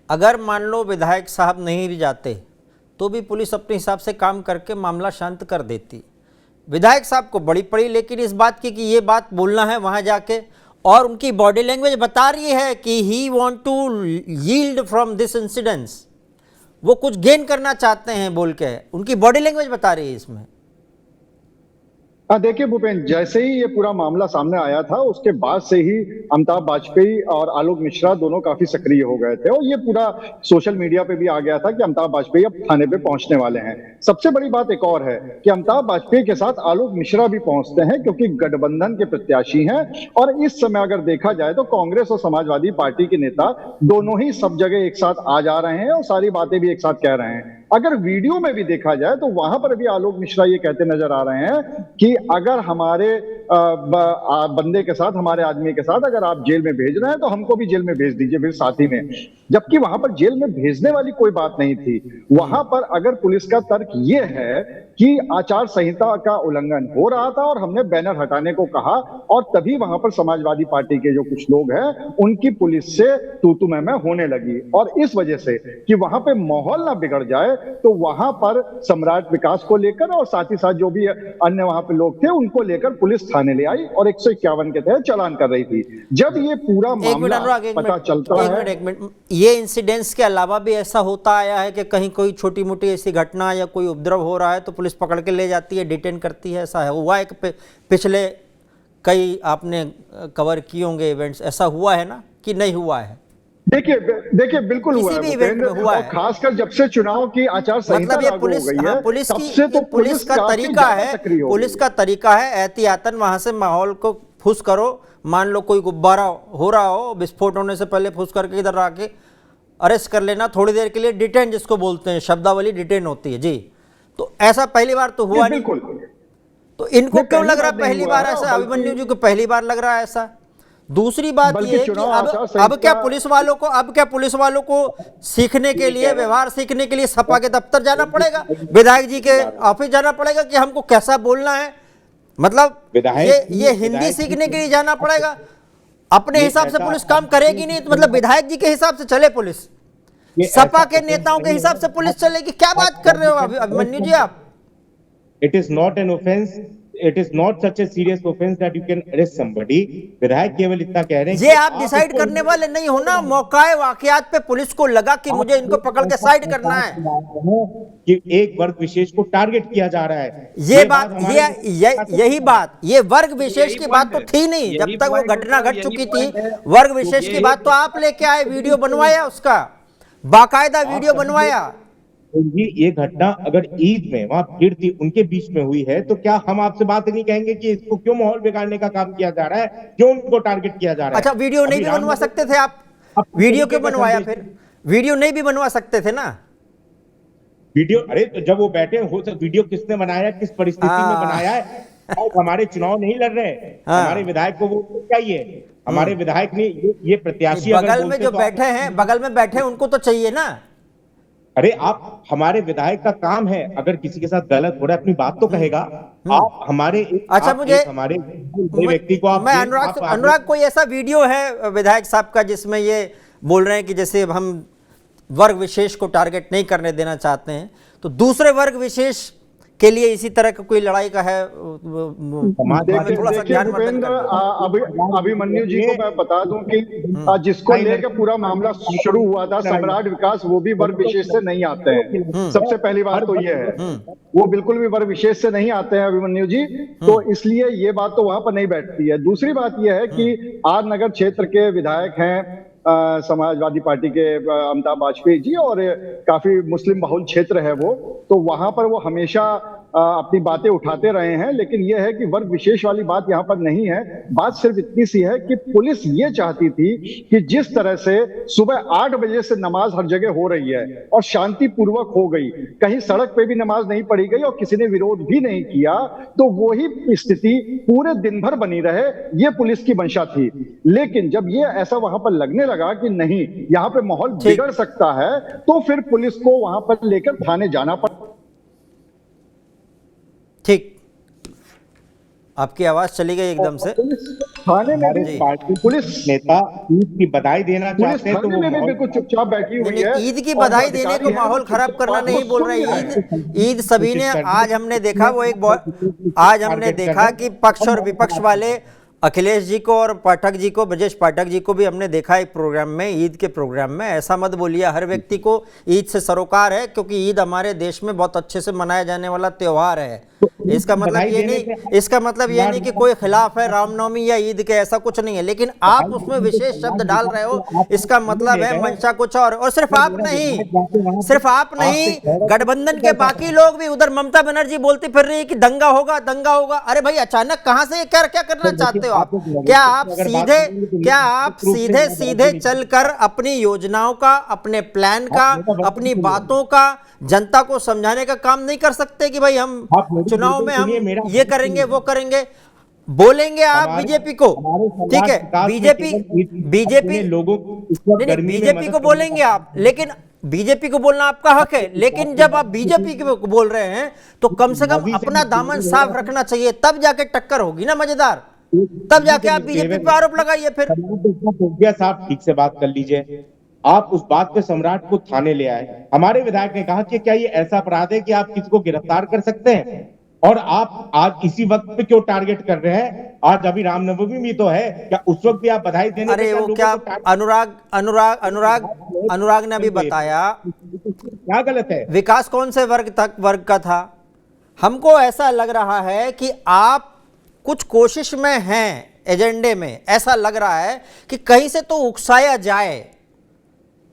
अगर मान लो विधायक साहब नहीं भी जाते तो भी पुलिस अपने हिसाब से काम करके मामला शांत कर देती। विधायक साहब को बड़ी पड़ी लेकिन इस बात की कि ये बात बोलना है वहाँ जाके, और उनकी बॉडी लैंग्वेज बता रही है कि he want to yield from this incidence, वो कुछ गेन करना चाहते हैं बोल के, उनकी बॉडी लैंग्वेज बता रही है इसमें। हाँ देखिए भूपेंद्र, जैसे ही ये पूरा मामला सामने आया था उसके बाद से ही अमिताभ बाजपेयी और आलोक मिश्रा दोनों काफी सक्रिय हो गए थे और ये पूरा सोशल मीडिया पे भी आ गया था कि अमिताभ बाजपेयी अब थाने पे पहुंचने वाले हैं। सबसे बड़ी बात एक और है कि अमिताभ बाजपेयी के साथ आलोक मिश्रा भी पहुंचते हैं क्योंकि गठबंधन के प्रत्याशी हैं और इस समय अगर देखा जाए तो कांग्रेस और समाजवादी पार्टी के नेता दोनों ही सब जगह एक साथ आ जा रहे हैं और सारी बातें भी एक साथ कह रहे हैं। अगर वीडियो में भी देखा जाए तो वहां पर भी आलोक मिश्रा ये कहते नजर आ रहे हैं कि अगर हमारे बंदे के साथ, हमारे आदमी के साथ अगर आप जेल में भेज रहे हैं तो हमको भी जेल में भेज दीजिए फिर साथ ही में, जबकि वहां पर जेल में भेजने वाली कोई बात नहीं थी। वहां पर अगर पुलिस का तर्क ये है कि आचार संहिता का उल्लंघन हो रहा था और हमने बैनर हटाने को कहा और तभी वहां पर समाजवादी पार्टी के जो कुछ लोग हैं उनकी पुलिस से तू मैं होने लगी और इस वजह से कि वहां पे माहौल ना बिगड़ जाए तो वहां पर सम्राट विकास को लेकर और साथ ही साथ जो भी अन्य वहां पे लोग थे उनको लेकर पुलिस थाने ले आई और 151 के तहत चालान कर रही थी। जब ये पूरा मामला पता चलता है, एक मिनट, ये इंसिडेंट्स के अलावा भी ऐसा होता आया है कि कहीं कोई छोटी मोटी ऐसी घटना या कोई उपद्रव हो रहा है तो पुलिस पकड़ के ले जाती है, डिटेन करती है, ऐसा है हुआ है? पिछले कई आपने कवर किए होंगे इवेंट्स, ऐसा हुआ है ना कि नहीं हुआ है? देखिए बिल्कुल हुआ है, और खासकर जब से चुनाव की आचार संहिता लागू हो गई है, पुलिस का तरीका है, पुलिस का तरीका है एहतियातन वहां से माहौल को फुस करो। मान लो कोई गुब्बारा हो रहा हो, विस्फोट होने से पहले फुस करके इधर आके अरेस्ट कर लेना, थोड़ी देर के लिए डिटेन, जिसको बोलते हैं, शब्दावली डिटेन होती है जी। तो ऐसा पहली बार तो हुआ नहीं, तो इनको क्यों लग रहा पहली बार ऐसा? अभिमन्यु जी को पहली बार लग रहा है ऐसा। दूसरी बात ये है कि अब क्या पुलिस वालों को सीखने के लिए, व्यवहार सीखने के लिए सपा के दफ्तर जाना पड़ेगा, विधायक जी के ऑफिस जाना पड़ेगा कि हमको कैसा बोलना है? मतलब ये हिंदी सीखने के लिए जाना पड़ेगा? अपने हिसाब से पुलिस काम करेगी नहीं तो मतलब विधायक जी के हिसाब से चले पुलिस, सपा के नेताओं के हिसाब से पुलिस चलेगी? क्या बात कर रहे हो अभिमन्यु जी आप? It is not an offense. It is not such a serious offense that you can arrest somebody. विधायक केवल इतना कह रहे हैं ये आप डिसाइड करने वाले नहीं हो ना। मौकाए वाकयात पे पुलिस को लगा कि मुझे इनको पकड़ के साइड करना है कि एक वर्ग विशेष को टारगेट किया जा रहा है। ये बात, यही बात, ये वर्ग विशेष की बात तो थी नहीं जब तक वो घटना घट चुकी थी। वर्ग विशेष की बात तो आप लेके आए, वीडियो बनवाया, उसका बाकायदा वीडियो बनवाया। ये घटना अगर ईद में वहां भीड़ थी उनके बीच में हुई है तो क्या हम आपसे बात नहीं कहेंगे कि इसको क्यों माहौल बिगाड़ने का काम किया जा रहा है, क्यों उनको टारगेट किया जा रहा है? अच्छा, वीडियो नहीं भी बनवा सकते थे आप? वीडियो क्यों बनवाया फिर? वीडियो नहीं भी बनवा सकते थे ना वीडियो? अरे तो जब वो बैठे हो तो वीडियो किसने बनाया, किस परिस्थिति में बनाया है? हमारे चुनाव नहीं लड़ रहे, हमारे विधायक को वो चाहिए, हमारे विधायक ने ये प्रत्याशी बगल में जो बैठे हैं, बगल में बैठे उनको तो चाहिए ना। अरे आप, हमारे विधायक का काम है अगर किसी के साथ गलत हो रहा है अपनी बात तो कहेगा। आप हमारे अच्छा, मुझे हमारे व्यक्ति को आप, मैं अनुराग कोई ऐसा वीडियो है विधायक साहब का जिसमें ये बोल रहे हैं कि जैसे हम वर्ग विशेष को टारगेट नहीं करने देना चाहते हैं तो दूसरे वर्ग विशेष के लिए इसी तरह का कोई लड़ाई का है? थोड़ा सा ध्यान अभिमन्यु जी को मैं बता दूं कि जिसको लेकर पूरा मामला शुरू हुआ था, सम्राट विकास, वो भी वर्ग विशेष से नहीं आते हैं। सबसे पहली बात तो ये है, वो बिल्कुल भी वर्ग विशेष से नहीं आते हैं अभिमन्यु जी, तो इसलिए ये बात तो वहां पर नहीं बैठती है। दूसरी बात यह है कि आर नगर क्षेत्र के विधायक हैं समाजवादी पार्टी के अमिताभ बाजपेयी जी, और काफी मुस्लिम बहुल क्षेत्र है वो, तो वहां पर वो हमेशा अपनी बातें उठाते रहे हैं। लेकिन यह है कि वर्ग विशेष वाली बात यहाँ पर नहीं है। बात सिर्फ इतनी सी है कि पुलिस ये चाहती थी कि जिस तरह से सुबह 8 बजे से नमाज हर जगह हो रही है और शांतिपूर्वक हो गई, कहीं सड़क पे भी नमाज नहीं पढ़ी गई और किसी ने विरोध भी नहीं किया, तो वही स्थिति पूरे दिन भर बनी रहे, ये पुलिस की मंशा थी। लेकिन जब ये ऐसा वहां पर लगने लगा कि नहीं, यहाँ पे माहौल बिगड़ सकता है, तो फिर पुलिस को वहां पर लेकर थाने जाना पड़ा। ठीक, आपकी आवाज चली गई एकदम से। थाने में हमारे भी पार्टी पुलिस नेता ईद की बधाई देना पुलिस चाहते हैं तो थाने वो में भी माहौल बिल्कुल चुपचाप बैठी हुई नहीं, है। नहीं, ईद की और जो बधाई देने अधिकारी को हैं, वो माहौल खराब चुपचाप करना बात को नहीं बोल सुन रहे भी हैं। रहे हैं। ईद सभी ने, आज हमने देखा वो एक आज हमने देखा कि पक्ष और विपक्ष वाले अखिलेश जी को और पाठक जी को, ब्रजेश पाठक जी को भी हमने देखा एक प्रोग्राम में, ईद के प्रोग्राम में। ऐसा मत बोलिए, हर व्यक्ति को ईद से सरोकार है, क्योंकि ईद हमारे देश में बहुत अच्छे से मनाया जाने वाला त्योहार है। इसका मतलब ये नहीं, इसका मतलब ये नहीं कि कोई खिलाफ है रामनवमी या ईद के, ऐसा कुछ नहीं है। लेकिन आप उसमें विशेष शब्द डाल रहे हो, इसका मतलब है मंशा कुछ और सिर्फ आप नहीं, सिर्फ आप नहीं, गठबंधन के बाकी लोग भी, उधर ममता बनर्जी बोलती फिर रही है कि दंगा होगा, दंगा होगा। अरे भाई, अचानक कहां से क्या क्या करना चाहते हो आप? क्या आप सीधे सीधे चलकर अपनी योजनाओं का, अपने प्लान का, अपनी बातों का जनता को समझाने का काम नहीं कर सकते कि भाई हम चुनाव में हम ये करेंगे, वो करेंगे? बोलेंगे आप बीजेपी को, ठीक है, बीजेपी लोगों नहीं, बीजेपी को बोलेंगे आप, लेकिन बीजेपी को बोलना आपका हक है। लेकिन जब आप बीजेपी को बोल रहे हैं तो कम से कम अपना दामन साफ रखना चाहिए, तब जाके टक्कर होगी ना मजेदार, तब जाके आप बीजेपी पर आरोप लगाइए। फिर साहब ठीक से बात कर लीजिए। आप उस बात पे सम्राट को थाने ले आए। हमारे विधायक ने कहा कि क्या ये ऐसा अपराध है कि आप किसी को गिरफ्तार कर सकते हैं, और आप आज इसी वक्त पे क्यों टारगेट कर रहे हैं? आज अभी रामनवमी भी तो है, क्या उस वक्त भी आप बधाई देने? अरे वो क्या, अनुराग ने अभी बताया, क्या गलत है? विकास कौन से वर्ग का था? हमको ऐसा लग रहा है कि आप कुछ कोशिश में हैं, एजेंडे में ऐसा लग रहा है कि कहीं से तो उकसाया जाए।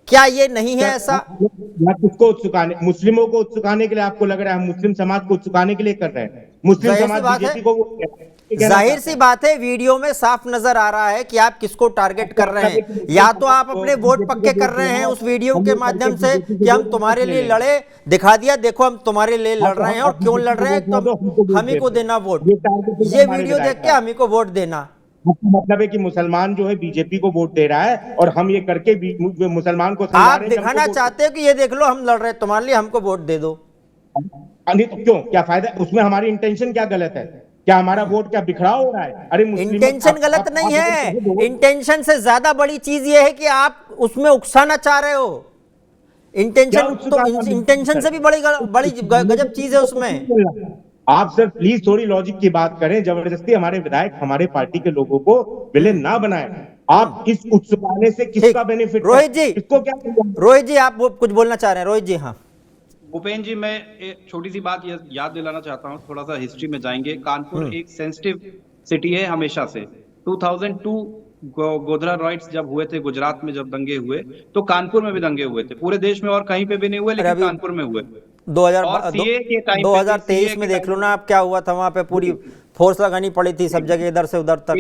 क्या ये नहीं है ऐसा? किसको उत्सुकाने? मुस्लिमों को उत्सुकाने के लिए आपको लग रहा है हम मुस्लिम समाज को उत्सुकाने के लिए कर रहे हैं? मुस्लिम समाज बीजेपी को, जाहिर सी बात है, वीडियो में साफ नजर आ रहा है कि आप किसको टारगेट कर रहे हैं। या तो आप अपने वोट पक्के कर रहे हैं उस वीडियो के माध्यम से कि हम तुम्हारे लिए लड़े, दिखा दिया देखो हम तुम्हारे लिए लड़ रहे हैं, और क्यों लड़ रहे हैं, तो हम ही को देना वोट, ये वीडियो देख के हम ही को वोट देना। मतलब है कि मुसलमान जो है बीजेपी को वोट दे रहा है, और हम ये करके मुसलमान को आप दिखाना चाहते हो कि ये देख लो हम लड़ रहे हैं तुम्हारे लिए, हमको वोट दे दो। नहीं तो क्यों, क्या फायदा उसमें? हमारी इंटेंशन क्या गलत है? क्या हमारा वोट क्या बिखराव हो रहा है? अरे इंटेंशन गलत नहीं है, इंटेंशन से ज्यादा बड़ी चीज ये है कि आप उसमें उकसाना चाह रहे हो। इंटेंशन तो इंटेंशन से भी बड़ी गजब चीज है उसमें। आप सर प्लीज थोड़ी लॉजिक की बात करें। जबरदस्ती हमारे विधायक, हमारे पार्टी के लोगों को विलेन ना बनाएं। आप इस उत्सुकाने से किसका बेनिफिट? रोहित जी, इसको क्या? रोहित जी आप कुछ बोलना चाह रहे हैं? रोहित जी। हाँ भूपेन जी, मैं एक छोटी सी बात याद दिलाना चाहता हूँ, थोड़ा सा हिस्ट्री में जाएंगे। कानपुर एक सेंसिटिव सिटी है हमेशा से। 2002 गोधरा रॉयट्स जब हुए थे गुजरात में, जब दंगे हुए तो कानपुर में भी दंगे हुए थे। पूरे देश में और कहीं पे भी नहीं हुए, लेकिन कानपुर में हुए। 2023 में देख लो ना आप क्या हुआ था वहां पे, पूरी फोर्स लगानी पड़ी थी सब जगह, इधर से उधर तक।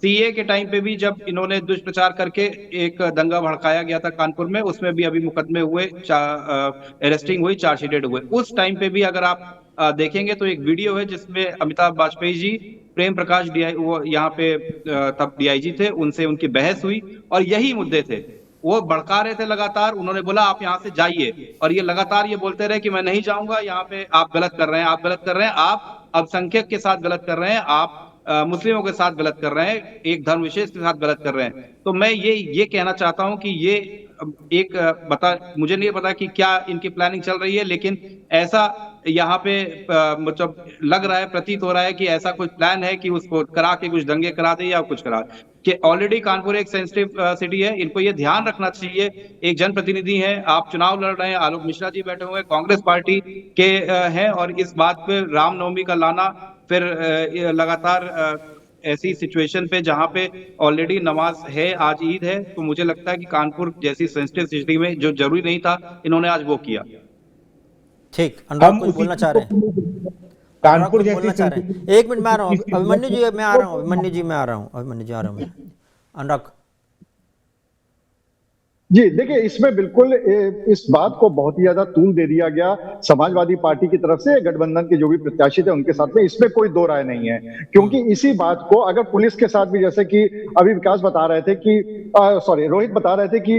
सीए के टाइम पे भी जब इन्होंने दुष्प्रचार करके एक दंगा भड़काया गया था कानपुर में, उसमें भी अभी मुकदमे हुए, अरेस्टिंग हुई, चार्जशीटेड हुए। उस टाइम पे भी अगर आप देखेंगे तो एक वीडियो है जिसमें अमिताभ वाजपेयी जी, प्रेम प्रकाश वो यहाँ पे तब डीआईजी थे, उनसे उनकी बहस हुई और यही मुद्दे थे। वो भड़का रहे थे लगातार। उन्होंने बोला आप यहाँ से जाइए, और ये लगातार ये बोलते रहे कि मैं नहीं जाऊंगा, यहाँ पे आप गलत कर रहे हैं, आप गलत कर रहे हैं, आप अल्पसंख्यक के साथ गलत कर रहे हैं, आप मुस्लिमों के साथ गलत कर रहे हैं, एक धर्म विशेष के साथ गलत कर रहे हैं। तो मैं ये कहना चाहता हूं कि ये एक मुझे नहीं पता कि क्या इनकी प्लानिंग चल रही है, लेकिन ऐसा यहाँ पे मतलब लग रहा है, प्रतीत हो रहा है कि ऐसा कुछ प्लान है कि उसको करा के कुछ दंगे करा दे या कुछ करा कि ऑलरेडी कानपुर एक सेंसिटिव सिटी है। इनको ये ध्यान रखना चाहिए, एक जनप्रतिनिधि हैं, आप चुनाव लड़ रहे हैं, आलोक मिश्रा जी बैठे हुए कांग्रेस पार्टी के हैं, और इस बात पे रामनवमी का लाना, फिर लगातार ऐसी सिचुएशन पे जहां पे ऑलरेडी नमाज है, आज ईद है, तो मुझे लगता है कि कानपुर जैसी सेंसिटिव सिटी में जो जरूरी नहीं था, इन्होंने आज वो किया। ठीक, अनुराग कुछ बोलना चाह रहे हैं? कानपुर बोलना चाह रहे हैं? एक मिनट में आ रहा हूँ, अभिमन्यु जी मैं आ रहा हूँ, अभिमन्यु जी मैं आ रहा हूँ, अभिमन्यु जी आ रहा हूँ। अनुराग जी देखिए, इसमें बिल्कुल इस बात को बहुत ही ज्यादा तूल दे दिया गया समाजवादी पार्टी की तरफ से, गठबंधन के जो भी प्रत्याशी थे उनके साथ में, इसमें कोई दो राय नहीं है। क्योंकि इसी बात को अगर पुलिस के साथ भी, जैसे कि अभी विकास बता रहे थे कि सॉरी रोहित बता रहे थे कि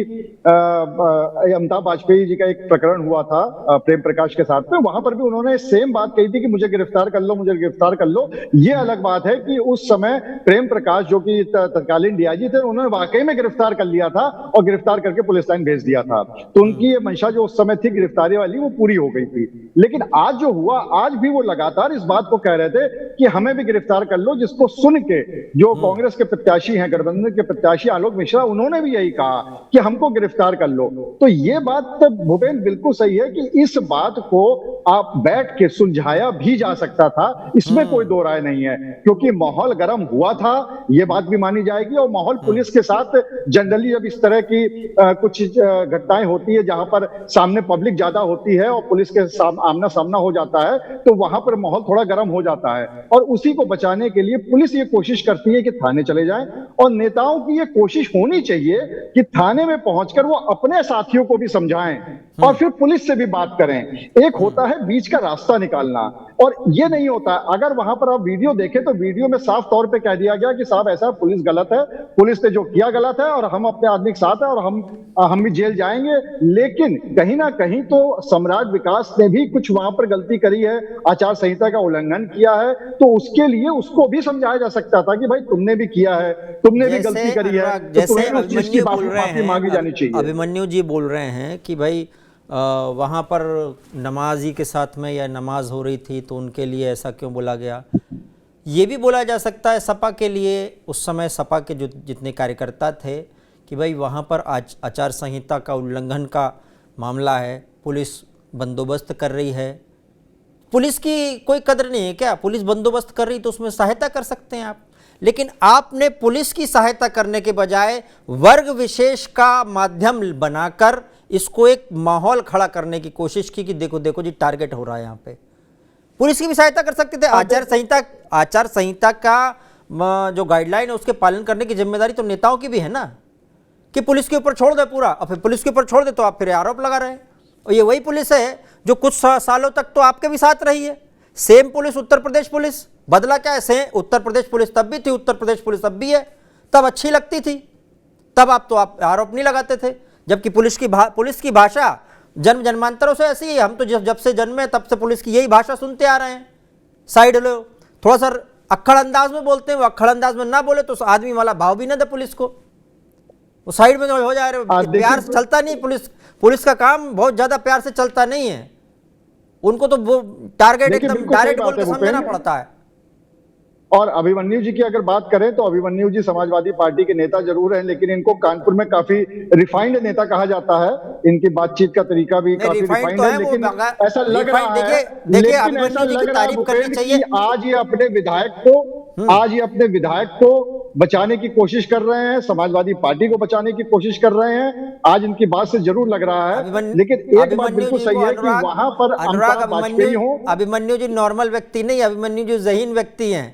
अमिताभ वाजपेयी जी का एक प्रकरण हुआ था प्रेम प्रकाश के साथ में, वहां पर भी उन्होंने सेम बात कही थी कि मुझे गिरफ्तार कर लो, मुझे गिरफ्तार कर लो। ये अलग बात है कि उस समय प्रेम प्रकाश जो कि तत्कालीन डीआईजी थे, उन्होंने वाकई में गिरफ्तार कर लिया था और गिरफ्तार करके पुलिस लाइन भेज दिया था। तो उनकी ये मंशा जो उस समय थी गिरफ्तारी वाली, वो पूरी हो गई थी। लेकिन आज जो हुआ, आज भी वो लगातार इस बात को कह रहे थे कि हमें भी गिरफ्तार कर लो, जिसको सुन के जो कांग्रेस के प्रत्याशी हैं, गठबंधन के प्रत्याशी आलोक मिश्रा, उन्होंने भी यही कहा कि हमको गिरफ्तार कर लो। तो ये बात भूपेन बिल्कुल सही है कि इस बात को आप बैठ के सुलझाया भी जा सकता था, इसमें कोई दो राय नहीं है। क्योंकि माहौल गर्म हुआ था, ये बात भी मानी जाएगी। और माहौल पुलिस के साथ जनरली जब इस तरह की कुछ घटनाएं होती है जहां पर सामने पब्लिक ज्यादा होती है और पुलिस के आमना सामना हो जाता है, तो वहां पर माहौल थोड़ा गर्म हो जाता है। और उसी को बचाने के लिए पुलिस ये कोशिश करती है कि थाने चले जाएं, और नेताओं की ये कोशिश होनी चाहिए कि थाने में पहुंचकर वो अपने साथियों को भी समझाएं और फिर पुलिस से भी बात करें। एक होता है बीच का रास्ता निकालना, और ये नहीं होता। अगर वहां पर आप वीडियो देखें तो वीडियो में साफ तौर पे कह दिया गया कि साहब ऐसा पुलिस गलत है, पुलिस ने जो किया गलत है, और हम अपने आदमी के साथ है, और हम भी जेल जाएंगे। लेकिन कहीं ना कहीं तो सम्राट विकास ने भी कुछ वहां पर गलती करी है, आचार संहिता का उल्लंघन किया है, तो उसके लिए उसको भी समझाया जा सकता था कि भाई तुमने भी किया है, तुमने भी गलती करी है, तो तुम्हें उस चीज की माफी मांगी जानी चाहिए। अभिमन्यु जी बोल रहे हैं कि भाई वहाँ पर नमाजी के साथ में या नमाज हो रही थी तो उनके लिए ऐसा क्यों बोला गया। ये भी बोला जा सकता है सपा के लिए, उस समय सपा के जो जितने कार्यकर्ता थे, कि भाई वहाँ पर आचार संहिता का उल्लंघन का मामला है, पुलिस बंदोबस्त कर रही है। पुलिस की कोई कदर नहीं है क्या? पुलिस बंदोबस्त कर रही तो उसमें सहायता कर सकते हैं आप। लेकिन आपने पुलिस की सहायता करने के बजाय वर्ग विशेष का माध्यम बनाकर इसको एक माहौल खड़ा करने की कोशिश की कि देखो देखो जी टारगेट हो रहा है यहाँ पे। पुलिस की भी सहायता कर सकते थे। आचार संहिता का जो गाइडलाइन है उसके पालन करने की जिम्मेदारी तो नेताओं की भी है ना, कि पुलिस के ऊपर छोड़ दे पूरा। और फिर पुलिस के ऊपर छोड़ दे तो आप फिर आरोप लगा रहे हैं, और ये वही पुलिस है जो कुछ सालों तक तो आपके भी साथ रही है। Same police, Uttar Pradesh police. बदला क्या है? उत्तर प्रदेश पुलिस तब भी थी, उत्तर प्रदेश पुलिस अब भी है। तब अच्छी लगती थी, तब आप आरोप नहीं लगाते थे। जबकि पुलिस की भाषा जन्म जन्मांतरों से ऐसी है। हम तो जब से जन्मे तब से पुलिस की यही भाषा सुनते आ रहे हैं। साइड लो, थोड़ा सा अक्खड़ अंदाज में बोलते हैं, वो अक्खड़ अंदाज में ना बोले तो आदमी वाला भाव भी ना दे पुलिस को, वो साइड में हो जा रहे। प्यार से चलता नहीं पुलिस का काम, बहुत ज्यादा प्यार से चलता नहीं है। उनको तो वो टारगेट एकदम डायरेक्ट बोल के समझना पड़ता है। और अभिमन्यु जी की अगर बात करें तो अभिमन्यु जी समाजवादी पार्टी के नेता जरूर हैं, लेकिन इनको कानपुर में काफी रिफाइंड नेता कहा जाता है। इनकी बातचीत का तरीका भी काफी रिफाइंड है, लेकिन ऐसा लग रहा है, लेकिन ऐसा लग रहा है आज ये अपने विधायक को बचाने की कोशिश कर रहे हैं, समाजवादी पार्टी को बचाने की कोशिश कर रहे हैं। आज इनकी बात से जरूर लग रहा है। लेकिन एक बात बिल्कुल सही है कि वहां पर अमिताभ वाजपेयी हो। अभिमन्यु जी नॉर्मल व्यक्ति नहीं, अभिमन्यु जी ज़हीन व्यक्ति हैं।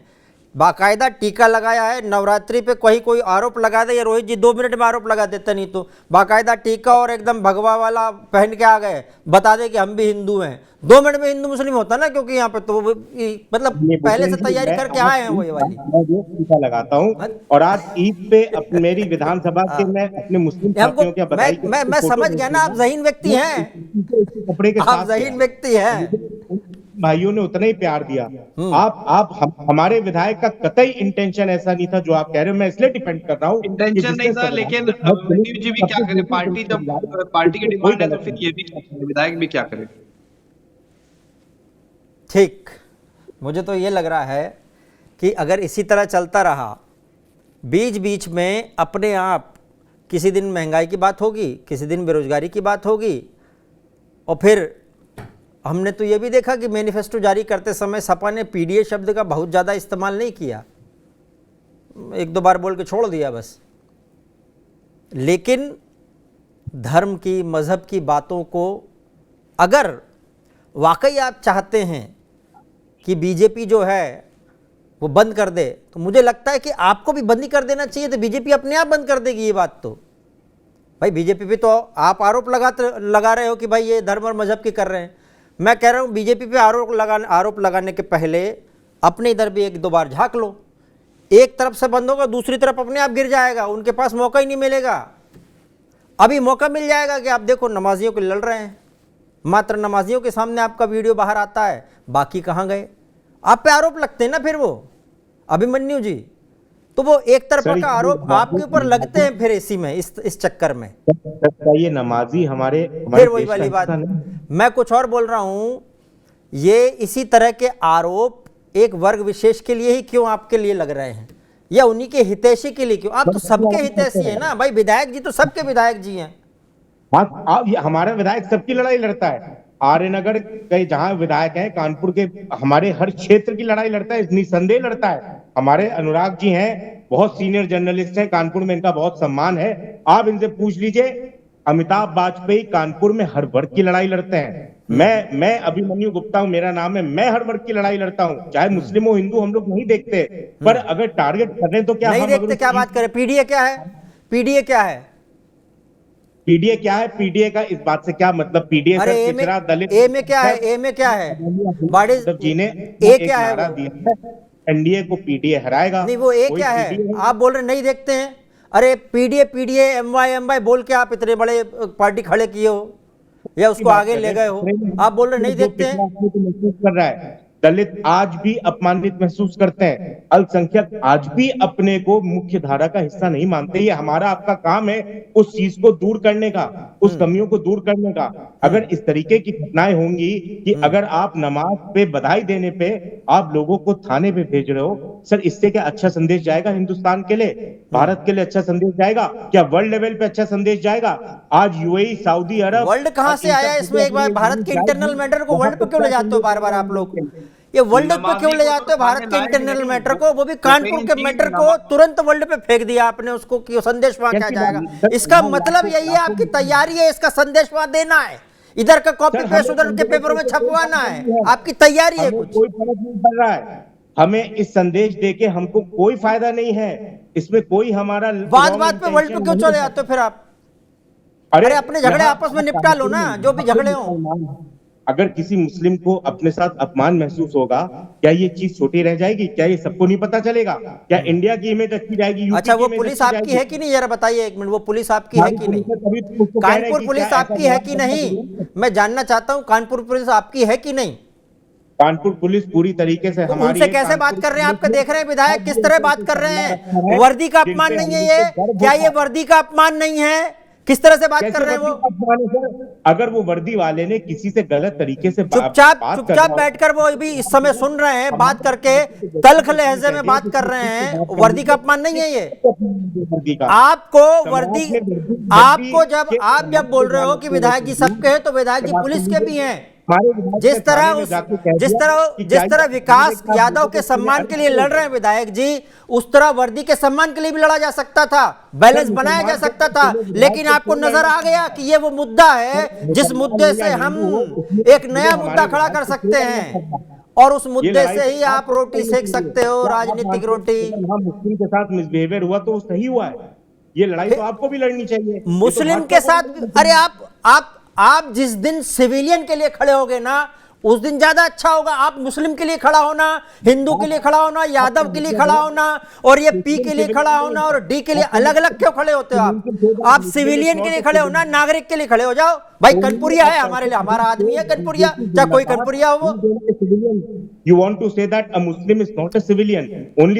बाकायदा टीका लगाया है। नवरात्रि पे कोई आरोप लगा दे, या रोहित जी 2 मिनट में आरोप लगा देते, नहीं तो बाकायदा टीका और एकदम भगवा वाला पहन के आ गए, बता दे कि हम भी हिंदू हैं। 2 मिनट में हिंदू मुस्लिम होता ना, क्योंकि यहाँ पे तो मतलब पहले से तैयारी करके आए हैं वो ये वाली। मैं टीका लगाता हूँ, और आज ईद पे मेरी विधानसभा के मैं अपने मुस्लिम साथियों के बधाई, मैं समझ गया ना, आप ज़हीन व्यक्ति हैं, कपड़े के आप ज़हीन व्यक्ति हैं। भाइयों ने उतना ही प्यार दिया। आप हमारे विधायक का कतई इंटेंशन ऐसा नहीं था जो आप कह रहे हो। मैं इसलिए डिपेंड कर रहा हूँ, इंटेंशन नहीं था, लेकिन जी भी क्या करे, पार्टी जब पार्टी की डिमांड है तो फिर ये भी विधायक भी क्या करे। ठीक, मुझे तो ये लग रहा है कि अगर इसी तरह चलता रहा, बीच बीच में अपने आप किसी दिन महंगाई की बात होगी, किसी दिन बेरोजगारी की बात होगी, और फिर हमने तो ये भी देखा कि मैनिफेस्टो जारी करते समय सपा ने पीडीए शब्द का बहुत ज़्यादा इस्तेमाल नहीं किया, 1-2 बार बोल के छोड़ दिया बस। लेकिन धर्म की, मज़हब की बातों को अगर वाकई आप चाहते हैं कि बीजेपी जो है वो बंद कर दे, तो मुझे लगता है कि आपको भी बंद ही कर देना चाहिए। तो बीजेपी अपने आप बंद कर देगी ये बात तो। भाई बीजेपी पे तो आप आरोप लगा रहे हो कि भाई ये धर्म और मजहब की कर रहे हैं। मैं कह रहा हूँ बीजेपी पे आरोप लगाने के पहले अपने इधर भी एक दो बार झांक लो। एक तरफ से बंद होगा, दूसरी तरफ अपने आप गिर जाएगा, उनके पास मौका ही नहीं मिलेगा। अभी मौका मिल जाएगा कि आप देखो नमाजियों के लड़ रहे हैं, मात्र नमाजियों के सामने आपका वीडियो बाहर आता है, बाकी कहाँ गए? आप पे आरोप लगते हैं ना फिर वो अभिमन्यु जी, तो वो एक तरफा का आरोप आपके ऊपर लगते हैं फिर इसी में, इस चक्कर में। ये नमाजी हमारे फिर वही वाली बात, मैं कुछ और बोल रहा हूं, ये इसी तरह के आरोप एक वर्ग विशेष के लिए ही क्यों आपके लिए लग रहे हैं, या उन्हीं के हितैषी के लिए क्यों? आप तो सबके हितैषी हैं ना भाई, विधायक जी तो सबके विधायक जी हैं। हाँ, हमारा विधायक सबकी लड़ाई लड़ता है। आर्यनगर के जहां विधायक हैं, कानपुर के हमारे हर क्षेत्र की लड़ाई लड़ता है, निसंदेह लड़ता है। हमारे अनुराग जी हैं, बहुत सीनियर जर्नलिस्ट हैं, कानपुर में इनका बहुत सम्मान है। आप इनसे पूछ लीजिए, अमिताभ वाजपेयी कानपुर में हर वर्ग की लड़ाई लड़ते हैं। मैं अभिमन्यु गुप्ता हूं, मेरा नाम है, मैं हर वर्ग की लड़ाई लड़ता हूं, चाहे मुस्लिम हो हिंदू, हम लोग नहीं देखते, पर अगर टारगेट कर रहे हैं तो क्या नहीं देखते? क्या बात करें? पीडीए क्या है? पीडीए क्या है? पीडीए क्या है? पीडीए का इस बात से क्या मतलब? पीडीए अरे ए में क्या है? ए में क्या है? जी ने ए क्या है? एनडीए को पीडीए हराएगा। नहीं, वो ए क्या है? आप बोल रहे नहीं देखते हैं। अरे पीडीए एमवाई बोल के आप इतने बड़े पार्टी खड़े किए हो या उसको आगे ले गए हो, आप बोल रहे नहीं देखते हैं। महसूस कर रहा है, दलित आज भी अपमानित महसूस करते हैं, अल्पसंख्यक आज भी अपने को मुख्य धारा का हिस्सा नहीं मानते। ये हमारा आपका काम है उस चीज को दूर करने का, उस कमियों को दूर करने का। अगर इस तरीके की घटनाएं होंगी कि अगर आप नमाज पे बधाई देने पे आप लोगों को थाने पे भेज रहे हो, सर इससे क्या अच्छा संदेश जाएगा हिंदुस्तान के लिए, भारत के लिए अच्छा संदेश जाएगा क्या? वर्ल्ड लेवल पे अच्छा संदेश जाएगा? आज यूएई, सऊदी अरब, वर्ल्ड कहां से आया इसमें? एक बार भारत के इंटरनल मैटर को वर्ल्ड पे क्यों ले जाते हो बार बार आप लोग? ये वर्ल्ड पे क्यों ले जाते हो भारत के इंटरनल मैटर को? वो भी कानपुर के मैटर को तुरंत वर्ल्ड पे फेंक दिया आपने, उसको कि संदेश वहां क्या जाएगा? इसका मतलब यही है, आपकी तैयारी है इसका संदेश वहां देना है, इधर का कॉपी पेस्ट उधर के पेपर में छपवाना है, आपकी तैयारी है। कुछ कोई फर्क नहीं पड़ रहा है, हमें इस संदेश देके हमको कोई फायदा नहीं है, इसमें कोई हमारा बात पे वर्ल्ड पे क्यों चले जाते हो फिर आप? अरे अपने झगड़े आपस में निपटा लो ना, जो भी झगड़े हो। अगर किसी मुस्लिम को अपने साथ अपमान महसूस होगा, क्या ये चीज छोटी रह जाएगी? क्या ये सबको नहीं पता चलेगा? क्या इंडिया की इमेज अच्छी जाएगी? अच्छा, वो पुलिस आपकी है कि नहीं, जरा बताइए एक मिनट, वो पुलिस आपकी है कि नहीं? कानपुर पुलिस आपकी है कि नहीं, मैं जानना चाहता हूँ। कानपुर पुलिस आपकी है कि नहीं? कानपुर पुलिस पूरी तरीके से हमारी। उनसे कैसे बात कर रहे हैं? आपके देख रहे हैं विधायक किस तरह बात कर रहे हैं? वर्दी का अपमान नहीं है ये? क्या ये वर्दी का अपमान नहीं है? किस तरह से बात कर रहे हैं वो? अगर वो वर्दी वाले ने किसी से गलत तरीके से चुपचाप बैठकर वो भी इस समय सुन रहे हैं, बात करके तल्ख लहजे में बात कर रहे हैं, वर्दी का अपमान नहीं है ये? आपको वर्दी, आपको जब बोल रहे हो कि विधायक जी सबके हैं, तो विधायक जी पुलिस के भी हैं। जिस तरह विकास यादव के सम्मान के लिए लड़ रहे हैं विधायक जी, उस तरह वर्दी के सम्मान के लिए भी लड़ा जा सकता था, बैलेंस बनाया जा सकता था। लेकिन आपको नजर आ गया कि ये वो मुद्दा है जिस मुद्दे से हम एक नया मुद्दा खड़ा कर सकते हैं, और उस मुद्दे से ही आप रोटी सेक सकते हो, राजनीतिक रोटी। मुस्लिम के साथ मिसबिहेवियर हुआ तो सही हुआ है, ये लड़ाई तो आपको भी लड़नी चाहिए मुस्लिम के साथ। अरे आप जिस दिन सिविलियन के लिए खड़े होगे ना, उस दिन ज्यादा अच्छा होगा। आप मुस्लिम के लिए खड़ा होना, हिंदू के लिए खड़ा होना, यादव के लिए खड़ा होना, और ये पी के लिए खड़ा होना और डी के लिए अलग अलग क्यों खड़े होते हो आप सिविलियन के लिए खड़े होना, नागरिक के लिए खड़े हो जाओ। भाई कनपुरिया है हमारे लिए, हमारा आदमी है कनपुरिया, चाहे कोई कनपुरिया हो। You want to say that a Muslim is not a civilian, only the